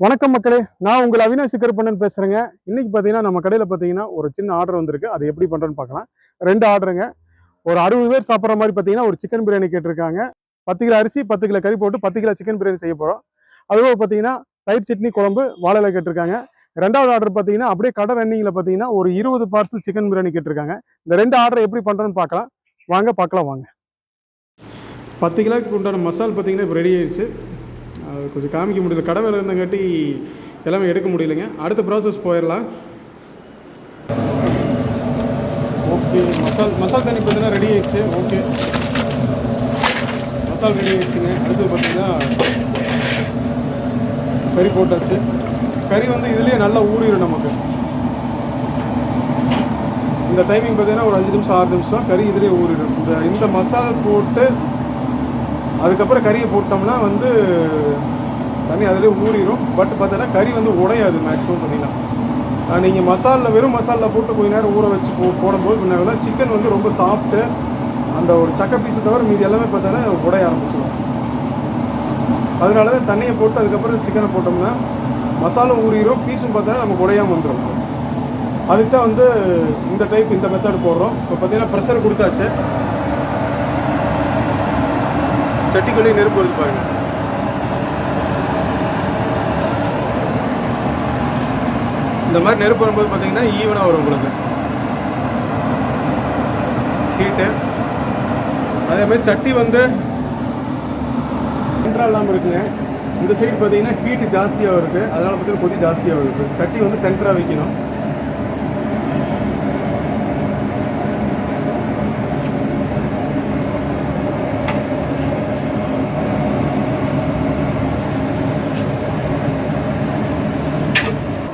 வணக்கம் மக்களே, நான் உங்கள் அவினாஷ் கருப்பண்ணன் பேசுறேங்க. இன்னைக்கு பார்த்தீங்கன்னா நம்ம கடையில் பார்த்தீங்கன்னா ஒரு சின்ன ஆர்டர் வந்திருக்கு. அது எப்படி பண்றேன்னு பார்க்கலாம். 2 ஆர்டருங்க. ஒரு 60 பேர் சாப்பிட்ற மாதிரி பார்த்தீங்கன்னா ஒரு சிக்கன் பிரியாணி கேட்டிருக்காங்க. 10 கிலோ அரிசி 10 கிலோ கறி போட்டு 10 கிலோ சிக்கன் பிரியாணி செய்ய போகிறோம். அதுபோக பார்த்தீங்கன்னா தயிர் சட்னி குழம்பு வாழை இலை கேட்டிருக்காங்க. 2வது ஆர்டர் பார்த்தீங்கன்னா அப்படியே கடை ரன்னிங்கில் பார்த்தீங்கன்னா ஒரு 20 பார்சல் சிக்கன் பிரியாணி கேட்டிருக்காங்க. இந்த 2 ஆர்டர் எப்படி பண்ணுறேன்னு பார்க்கலாம். வாங்க. 10 கிலோக்கு உண்டான மசால் பார்த்தீங்கன்னா இப்போ ரெடி ஆயிடுச்சு. அது கொஞ்சம் காமிக்க முடியல, கடை வேலை இருந்தங்காட்டி எல்லாமே எடுக்க முடியலைங்க. அடுத்த ப்ராசஸ் போயிடலாம். ஓகே, மசால் தண்ணி பார்த்தீங்கன்னா ரெடி ஆயிடுச்சு. ஓகே, மசால் ரெடி ஆயிடுச்சுங்க. அடுத்து பார்த்தீங்கன்னா கறி போட்டாச்சு. கறி வந்து இதுலேயே நல்லா ஊறிடும் நமக்கு. இந்த டைமிங் பார்த்தீங்கன்னா ஒரு 5 நிமிஷம் 6 நிமிஷம் கறி இதுலேயே ஊறிடும். இந்த மசால் போட்டு அதுக்கப்புறம் கறியை போட்டோம்னா வந்து தண்ணி அதிலே ஊறிடும். பட் பார்த்தீங்கன்னா கறி வந்து உடையாது. மேக்ஸிமம் பார்த்தீங்கன்னா நீங்கள் வெறும் மசாலில் போட்டு கொஞ்ச நேரம் ஊற வச்சு போடும்போது முன்னாடி சிக்கன் வந்து ரொம்ப சாஃப்ட்டு. அந்த ஒரு சக்கை பீஸை தவிர மீதி எல்லாமே பார்த்தீங்கன்னா உடைய ஆரம்பிச்சிடும். அதனால தான் தண்ணியை போட்டு அதுக்கப்புறம் சிக்கனை போட்டோம்னா மசாலும் ஊறிடும், பீஸும் பார்த்தீங்கன்னா நமக்கு உடையாமல் வந்துடும். அதுக்கு தான் வந்து இந்த மெத்தட் போடுறோம். இப்போ பார்த்தீங்கன்னா ப்ரெஷர் கொடுத்தாச்சு. சட்டிக்குள்ளே நெருப்பு வருது பாருங்க. இந்த மாதிரி நெருப்பு வரும்போது பார்த்தீங்கன்னா ஈவனாக வரும் உங்களுக்கு ஹீட்டு. அதேமாதிரி சட்டி வந்து சென்ட்ரா இல்லாமல் இருக்குங்க. இந்த சைடு பார்த்தீங்கன்னா ஹீட்டு ஜாஸ்தியாக இருக்குது. அதனால் பார்த்தீங்கன்னா கொதி ஜாஸ்தியாக இருக்குது. சட்டி வந்து சென்டராக வைக்கணும்.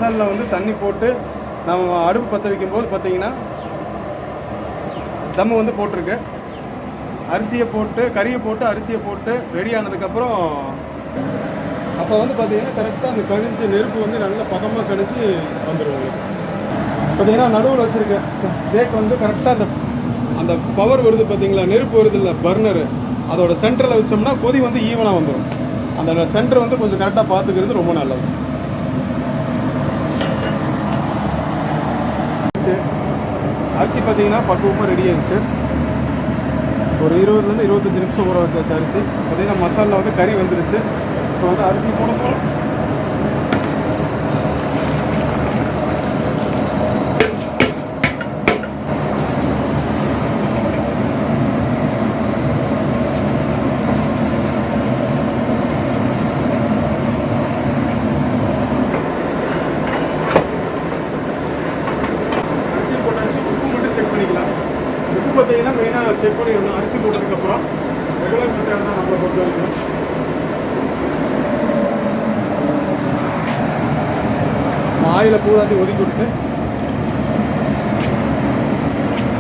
மசாலில் வந்து தண்ணி போட்டு நம்ம அடுப்பு பற்ற வைக்கும்போது பார்த்தீங்கன்னா தம்மு வந்து போட்டிருக்கு. அரிசியை போட்டு கறியை போட்டு அரிசியை போட்டு ரெடி ஆனதுக்கப்புறம் அப்போ வந்து பார்த்தீங்கன்னா கரெக்டாக அந்த கணிச்சு நெருப்பு வந்து நல்லா பதமாக கணிச்சு வந்துடுவாங்க. பார்த்தீங்கன்னா நடுவில் வச்சுருக்கேன் தேக்கு வந்து கரெக்டாக அந்த பவர் வருது பார்த்தீங்களா, நெருப்பு வருது இல்லை பர்னரு, அதோட சென்டரில் வச்சோம்னா கொதி வந்து ஈவனாக வந்துடும். அந்த சென்டர் வந்து கொஞ்சம் கரெக்டாக பார்த்துக்கிறது ரொம்ப நல்லது. அரிசி பார்த்தீங்கன்னா பக்குவமாக ரெடி ஆயிடுச்சு. ஒரு 20 to 25 நிமிஷம் ஊற வச்சாச்சு அரிசி. பார்த்தீங்கன்னா மசாலா வந்து கறி வந்துருச்சு. இப்போ வந்து அரிசி போடும்போது பார்த்தீங்கன்னா மெயினாக செக் பண்ணிடணும். அரிசி போட்டதுக்கப்புறம் ரெகுலர் மெத்தட் தான் நம்மளை பொறுத்த வரைக்கும். ஆயிலை பூராத்தி ஒதுக்கி விட்டு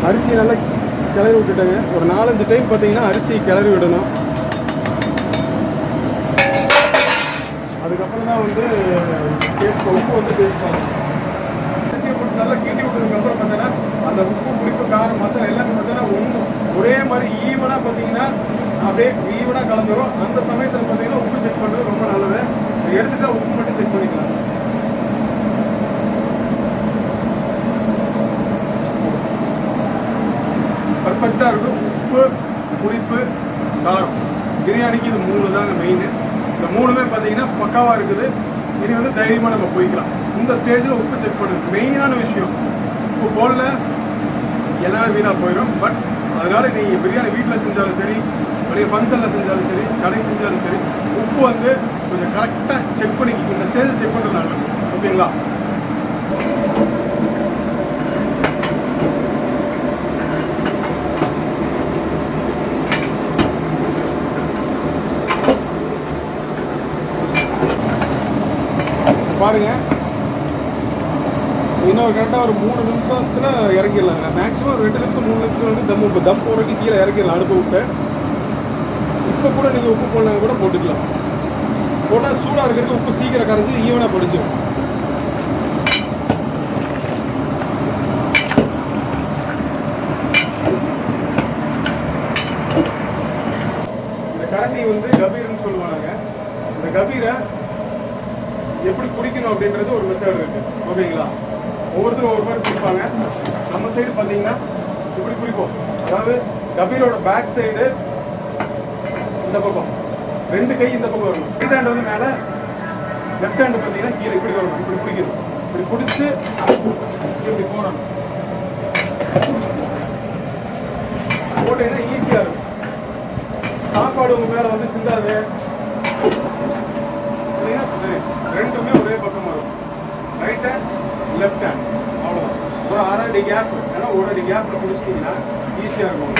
அரிசி நல்லா கிளறி விட்டுட்டேங்க. ஒரு 4-5 டைம் பார்த்தீங்கன்னா அரிசி கிளறி விடணும். அதுக்கப்புறம் தான் வந்து உப்பு வந்து டேஸ்ட் ஆகும். அரிசியை போட்டு நல்லா கீட்டி விட்டதுக்கப்புறம் பார்த்தீங்கன்னா அந்த உப்பு புளிப்பு காரம் மசாலா எல்லாமே பார்த்தீங்கன்னா ஒரே மாதிரி ஈவனாக பார்த்தீங்கன்னா அப்படியே ஈவனாக கலந்துரும். அந்த சமயத்தில் பார்த்தீங்கன்னா உப்பு செக் பண்ணுறது ரொம்ப நல்லது. எடுத்துட்டா உப்பு மட்டும் செக் பண்ணிக்கலாம். பர்ஃபெக்டாக இருக்கும். உப்பு புளிப்பு காரம் பிரியாணிக்கு இது 3 தாங்க மெயின். இந்த 3மே பார்த்தீங்கன்னா பக்காவாக இருக்குது. இனி வந்து தைரியமாக நம்ம போய்க்கலாம். இந்த ஸ்டேஜில் உப்பு செக் பண்ணுறது மெயினான விஷயம். உப்பு போடல எல்லாமே வீணாக போயிடும். பட் அதனால் நீங்கள் பிரியாணி வீட்டில் செஞ்சாலும் சரி, வெளியே ஃபங்க்ஷனில் செஞ்சாலும் சரி, கடைக்கு செஞ்சாலும் சரி, உப்பு வந்து கொஞ்சம் கரெக்டாக செக் பண்ணி இந்த ஸ்டேஜில் செக் பண்ணுறது நல்லது. ஓகேங்களா? பாருங்கள், இன்னொரு கரெக்டாக ஒரு 3 நிமிஷத்தில் இறங்கிடலாங்க. மேக்ஸிமம் ஒரு 2 நிமிஷம் 3 நிமிஷம் வந்து தம் போடுறதுக்கு கீழே இறங்கிடலாம் அடுப்பு விட்டு. இப்போ கூட நீங்கள் உப்பு போடனாங்க கூட போட்டுக்கலாம். போட்டால் சூடாக இருக்கிறதுக்கு உப்பு சீக்கிரம் கரைஞ்சி ஈவனாக படிச்சிடும். இந்த கரண்டி வந்து கபீர்னு சொல்லுவாங்க. இந்த கபீரை எப்படி பிடிக்கணும் அப்படின்றது ஒரு மெத்தட் இருக்குது. ஓகேங்களா? ஒவ்வொருத்தரும் ஒவ்வொரு மாதிரி பிடிப்பாங்க. நம்ம சைடு பார்த்தீங்கன்னா இப்படி பிடிப்போம். அதாவது கபீரோட பேக் சைடு இந்த பக்கம், 2 கை இந்த பக்கம் வரணும். ரைட் ஹேண்ட் வந்து மேலே, லெஃப்ட் ஹேண்ட் பார்த்தீங்கன்னா கீழே இப்படி வரணும். இப்படி பிடிக்கணும். இப்படி பிடிச்சி இப்படி போடணும். போட்டீங்கன்னா ஈஸியாக இருக்கும். சாப்பாடு உங்கள் மேலே வந்து சிந்தாது. ரெண்டுமே ஒரே பக்கம் வரும். ரைட் ஹேண்ட் லெஃப்ட் ஹேண்ட் அவ்வளோதான். ஒரு 1/2 அடி கேப், ஏன்னா 1 அடி கேப்பில் பிடிச்சிட்டிங்கன்னா ஈஸியாக இருக்கும்.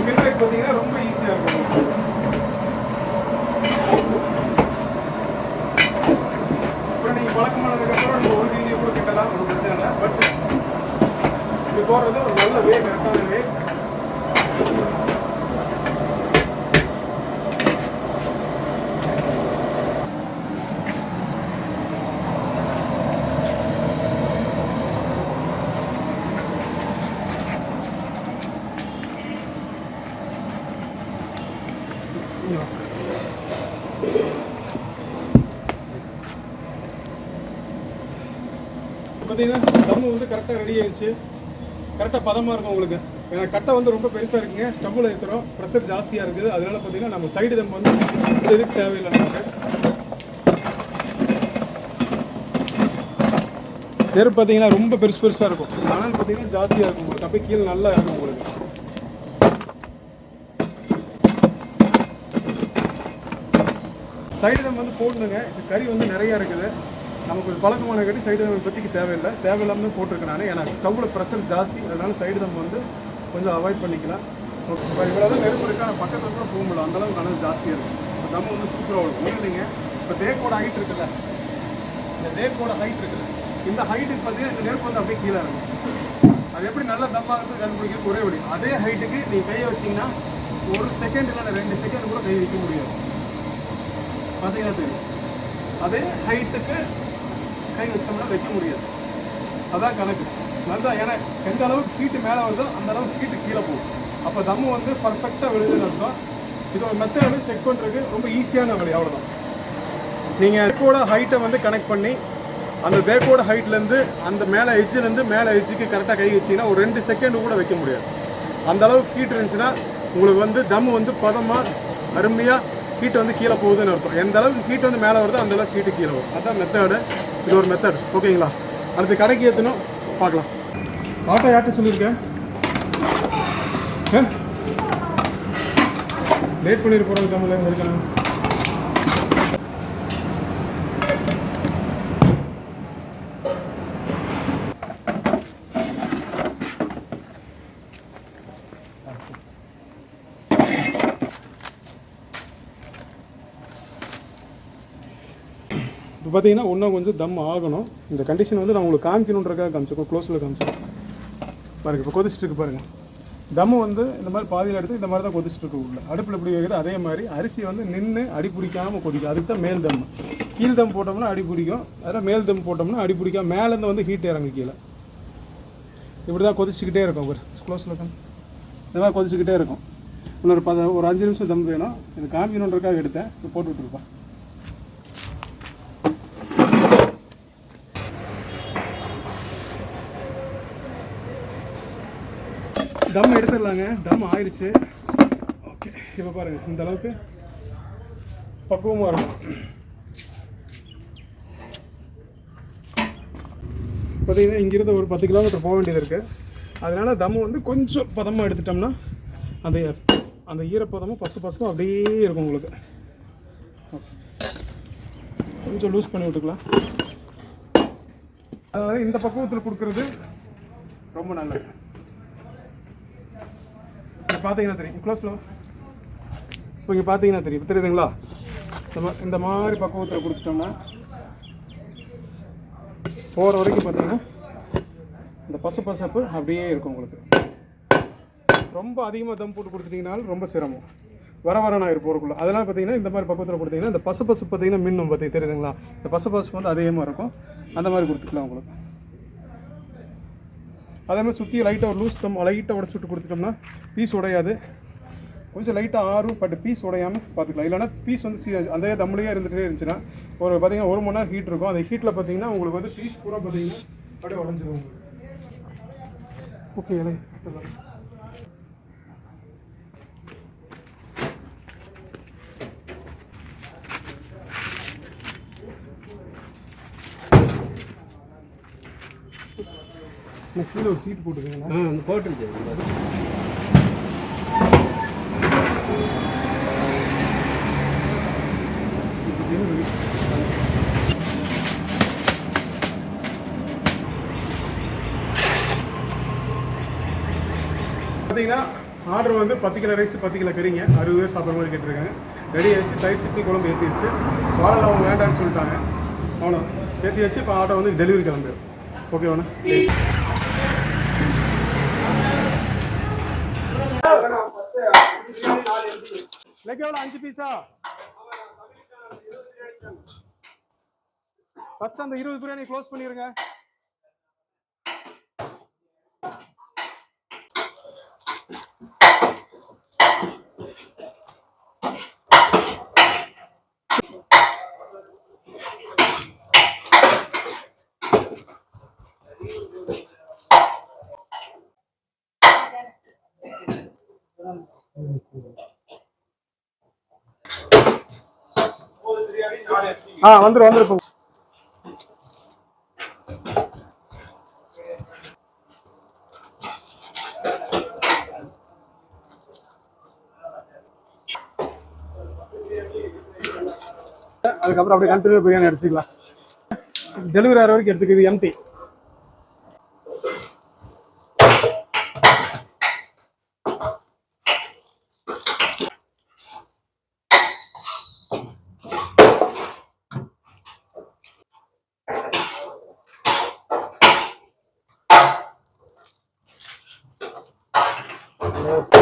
பின்ரைட் பார்த்தீங்கன்னா ரொம்ப ஈஸியாக இருக்கும். அப்புறம் நீங்கள் பழக்கமானதுக்கப்புறம் நீங்கள் ஒரு வீடியோ கூட கிட்டலாம், ஒரு பிரச்சனை இல்லை. பட் இப்படி போடுறது ஒரு நல்ல வே, கரெக்டான வே. பார்த்தீங்கன்னா தம்மு வந்து கரெக்டாக ரெடி ஆயிடுச்சு. கரெக்டாக பதமாக இருக்கும் உங்களுக்கு. ஏன்னா கட்டை வந்து ரொம்ப பெருசாக இருக்குங்க. ஸ்டவ்வில் ஏற்றுறோம், ப்ரெஷர் ஜாஸ்தியாக இருக்குது. அதனால பார்த்தீங்கன்னா நம்ம சைடு தம் வந்து எதுக்கு தேவையில்லை. நமக்கு நெருப்பு பார்த்தீங்கன்னா ரொம்ப பெருசாக இருக்கும். ஆனால் பார்த்தீங்கன்னா ஜாஸ்தியாக இருக்கும் உங்களுக்கு. அப்படியே கீழே நல்லா இருக்கும் உங்களுக்கு. சைடு தம் வந்து போடணுங்க. இது கறி வந்து நிறையா இருக்குது. நமக்கு ஒரு பழக்கமான கட்டி சைடு தம் பற்றிக்கு தேவையில்லை. தேவையில்லாமல் தான் போட்டிருக்கேன் நான். ஏன்னா ஸ்டவ்வில் ப்ரெஷர் ஜாஸ்தி. அதனால சைடு தம் வந்து கொஞ்சம் அவாய்ட் பண்ணிக்கலாம். ஓகே, இப்போ இவ்வளோ தான் நெருப்பு இருக்கா, பக்கத்தில் கூட போக முடியல. அந்தளவுக்கு கனவு ஜாஸ்தியாக இருக்கும். இப்போ தம் வந்து சூப்பராக இருக்கும். ஒன்றும் இல்லைங்க, இப்போ தேக்கோட ஹைட் இருக்குல்ல, இந்த தேக்கோட ஹைட் இருக்குல்ல, இந்த ஹைட்டுக்கு பார்த்தீங்கன்னா இந்த நெருப்பு வந்து அப்படியே கீழே இருக்கும். அது எப்படி நல்லா தம்மாகிறது கண்டுபிடிக்கிறது ஒரே வழி. அதே ஹைட்டுக்கு நீங்கள் கையை வச்சிங்கன்னா 1 செகண்ட் இல்லைன்னா 2 செகண்ட் கூட கை வைக்க முடியாது. பார்த்தீங்கன்னா தெரியும். அதே ஹைட்டுக்கு கை வச்சோம்னா வைக்க முடியாது. அதான் கணக்கு. அதுதான், ஏன்னா எந்த அளவுக்கு ஹீட்டு மேலே வருதோ அந்த அளவுக்கு ஹீட்டு கீழே போகும். அப்போ தம்மு வந்து பர்ஃபெக்டாக விழுதுன்னு அர்த்தம். இது ஒரு மெத்தட் செக் பண்ணுறதுக்கு ரொம்ப ஈஸியான வழி. அவ்வளோதான். நீங்கள் தேக்கோட ஹைட்டை வந்து கனெக்ட் பண்ணி அந்த தேக்கோட ஹைட்லேருந்து அந்த மேலே எட்ஜிலேருந்து மேலே எட்ஜுக்கு கரெக்டாக கை வச்சிங்கன்னா ஒரு 2 செகண்டு கூட வைக்க முடியாது. அந்த அளவுக்கு ஹீட் இருந்துச்சுன்னா உங்களுக்கு வந்து தம்மு வந்து பதமாக அருமையாக ஹீட் வந்து கீழே போகுதுன்னு அர்த்தம். எந்த அளவுக்கு ஹீட் வந்து மேலே வருதோ அந்த அளவுக்கு ஹீட்டு கீழே வரும். அதுதான் மெத்தடு. இது ஒரு மெத்தட். ஓகேங்களா? அடுத்து கடைக்கு ஏற்றணும், பார்க்கலாம். ஆட்டோ யார்கிட்ட சொல்லியிருக்கேன்? லேட் பண்ணிட்டு போகிறது தமிழ் இருக்கணும். இப்போ பார்த்தீங்கன்னா இன்னும் கொஞ்சம் தம் ஆகணும். இந்த கண்டிஷன் வந்து நான் உங்களுக்கு காமிக்கணுன்றக்காக காமிச்சேன். க்ளோஸில் காமிச்சேன் பாருங்கள். இப்போ கொதிச்சுட்டு இருக்கு பாருங்கள். தம்மு வந்து இந்த மாதிரி பாதியில் எடுத்து இந்த மாதிரி தான் கொதிச்சுட்டு இருக்கு. உள்ள அடுப்பில் எப்படி வைக்கிறது அதே மாதிரி அரிசி வந்து நின்று அடி பிடிக்காமல் கொதிக்கும். அதுக்கு தான் மேல் தம். கீழ் தம் போட்டோம்னா அடி பிடிக்கும். அதனால் மேல் தம் போட்டோம்னா அடி பிடிக்காம மேலேருந்து வந்து ஹீட் இறங்கு கீழே. இப்படி தான் கொதிச்சுக்கிட்டே இருக்கும். ஒரு க்ளோஸில் தான் இந்த மாதிரி கொதிச்சுக்கிட்டே இருக்கும். இன்னொரு ஒரு 5 நிமிஷம் தம் வேணும். இது காமிக்கணுன்றக்காக எடுத்தேன். இப்போ போட்டு விட்டுருப்பேன். தம் எடுத்துடலாங்க. தம் ஆயிடுச்சு. ஓகே, இப்போ பாருங்கள் இந்த அளவுக்கு பக்குவமாக இருக்கும். பார்த்தீங்கன்னா இங்கிருந்து ஒரு 10 கிலோமீட்டர் போக வேண்டியது இருக்குது. அதனால் தம் வந்து கொஞ்சம் பதமாக எடுத்துட்டோம்னா அந்த ஈரப்பதமும் பசும் அப்படியே இருக்கும் உங்களுக்கு. கொஞ்சம் லூஸ் பண்ணி விட்டுக்கலாம். அதனால் இந்த பக்குவத்தில் கொடுக்குறது ரொம்ப நல்லது. பார்த்தீங்கன்னா தெரியும். க்ளோஸில் இப்போ இங்கே பார்த்தீங்கன்னா தெரியும். தெரியுதுங்களா? இந்த மாதிரி பக்குவத்தில் கொடுத்துட்டோம்னா போகிற வரைக்கும் பார்த்தீங்கன்னா இந்த பசப்பு அப்படியே இருக்கும் உங்களுக்கு. ரொம்ப அதிகமாக தம் போட்டு கொடுத்துட்டிங்கனாலும் ரொம்ப சிரமம். வர நான் போகிறக்குள்ள. அதெல்லாம் பார்த்தீங்கன்னா இந்த மாதிரி பக்குவத்தில் கொடுத்தீங்கன்னா இந்த பசு பார்த்தீங்கன்னா மின்னும் தெரியுதுங்களா? இந்த பசு வந்து அதிகமாக இருக்கும். அந்த மாதிரி கொடுத்துக்கலாம் உங்களுக்கு. அதே மாதிரி சுற்றி லைட்டாக ஒரு லூஸ் தம் லைட்டாக உடச்சி விட்டு கொடுத்துட்டோம்னா பீஸ் உடையாது. கொஞ்சம் லைட்டாக ஆறும், பட் பீஸ் உடையாமல் பார்த்துக்கலாம். இல்லைனா பீஸ் வந்து அந்த தம்முலேயே இருந்துகிட்டே இருந்துச்சுன்னா ஒரு பார்த்தீங்கன்னா 1 மணி நேரம் ஹீட் இருக்கும். அந்த ஹீட்டில் பார்த்தீங்கன்னா உங்களுக்கு வந்து பீஸ் பூரா பார்த்தீங்கன்னா அப்படியே உடஞ்சிரும் உங்களுக்கு. ஓகே இலை கீழே ஒரு சீட் போட்டுருக்கீங்களா? போட்டுருக்கு. பார்த்தீங்கன்னா ஆர்டர் வந்து 10 கிலோ ரைஸ் 10 கிலோ கறிங்க, 60 பேர் சாப்பிட்ற மாதிரி கேட்டிருக்காங்க. ரெடி ஆகிடுச்சு. தயிர் சட்னி குழம்பு ஏற்றிடுச்சு. வாழை அவங்க வேண்டான்னு சொல்லிட்டாங்க. அவ்வளோ ஏற்றி வச்சு இப்போ ஆர்டர் வந்து டெலிவரி கிளம்பிடும். ஓகேவாண்ணா? லெக் எவ்வளோ? 5 பீஸா? ஃபர்ஸ்ட் அந்த 20 பிரியாணி க்ளோஸ் பண்ணிடுங்க. வந்துரும். அதுக்கப்புறம் அப்படியே கண்டினியூ பிரியாணி அடிச்சுக்கலாம். டெலிவரி ஆகிற வரைக்கும் எடுத்துக்குது எம்டி. Yes.